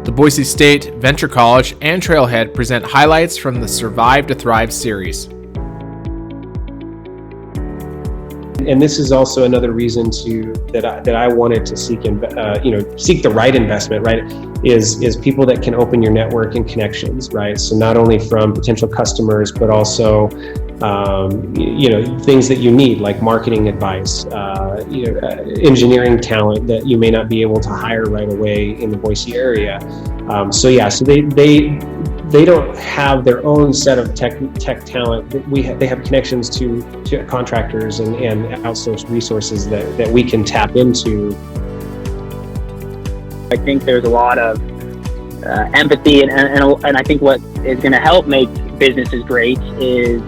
The Boise State, Venture College, and Trailhead present highlights from the Survive to Thrive series. And this is also another reason that I wanted to seek the right investment, right? Is people that can open your network and connections, right? So not only from potential customers, but also things that you need, like marketing advice, engineering talent that you may not be able to hire right away in the Boise area. So they don't have their own set of tech talent. They have connections to contractors and outsourced resources that we can tap into. I think there's a lot of empathy, and I think what is going to help make businesses great is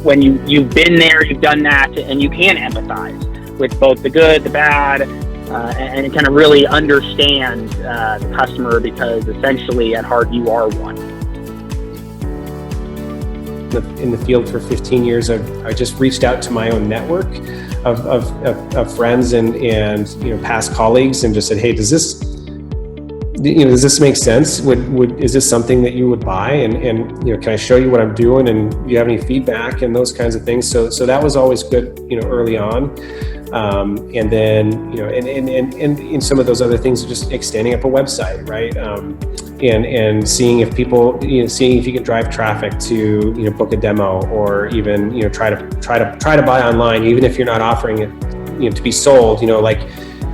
when you've been there, you've done that, and you can empathize with both the good, the bad, and kind of really understand the customer, because essentially at heart you are one. In the field for 15 years, I just reached out to my own network of friends and past colleagues and just said, hey, does this make sense? Is this something that you would buy? And can I show you what I'm doing? And do you have any feedback and those kinds of things? So that was always good, early on. And then, and some of those other things are just standing up a website, right? And seeing if people, seeing if you can drive traffic to, book a demo, or even, try to buy online, even if you're not offering it, to be sold,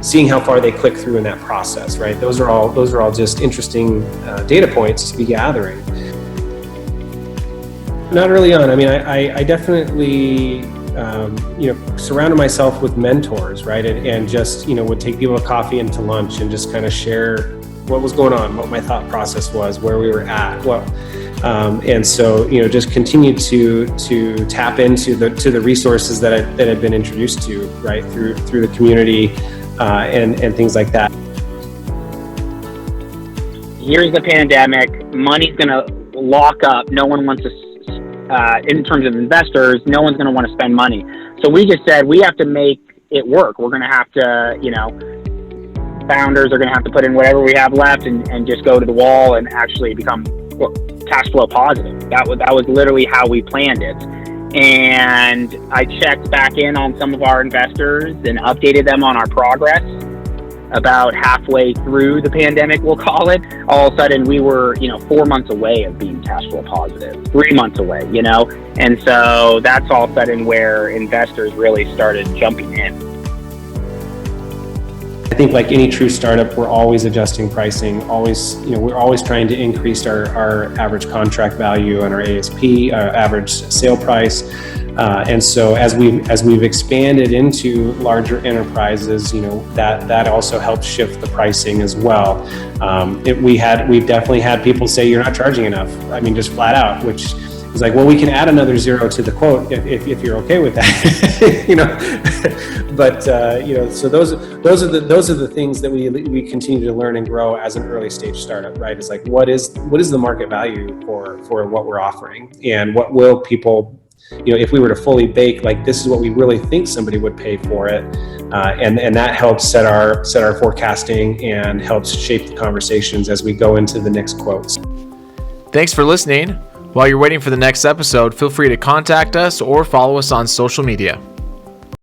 seeing how far they click through in that process, right? Those are all just interesting data points to be gathering. Not early on. I mean, I definitely surrounded myself with mentors, right? And just would take people to coffee and to lunch and just kind of share what was going on, what my thought process was, where we were at, and so just continue to tap into the resources that I've been introduced to, right, through the community. And things like that. Here's the pandemic. Money's going to lock up. No one wants to, in terms of investors, no one's going to want to spend money. So we just said we have to make it work. We're going to have to, founders are going to have to put in whatever we have left and just go to the wall and actually become cash flow positive. That was literally how we planned it. And I checked back in on some of our investors and updated them on our progress. About halfway through the pandemic, we'll call it, all of a sudden we were, 4 months away of being cash flow positive, 3 months away, and so that's all of a sudden where investors really started jumping in. I think like any true startup, we're always adjusting pricing, we're always trying to increase our average contract value and our ASP, our average sale price. And so as we've expanded into larger enterprises, that also helps shift the pricing as well. We've definitely had people say you're not charging enough. I mean, just flat out, which is like, well, we can add another zero to the quote if you're okay with that, But so those are the things that we continue to learn and grow as an early stage startup, right? It's like, what is the market value for what we're offering, and what will people, if we were to fully bake, like, this is what we really think somebody would pay for it, and that helps set our forecasting and helps shape the conversations as we go into the next quotes. Thanks for listening. While you're waiting for the next episode, feel free to contact us or follow us on social media.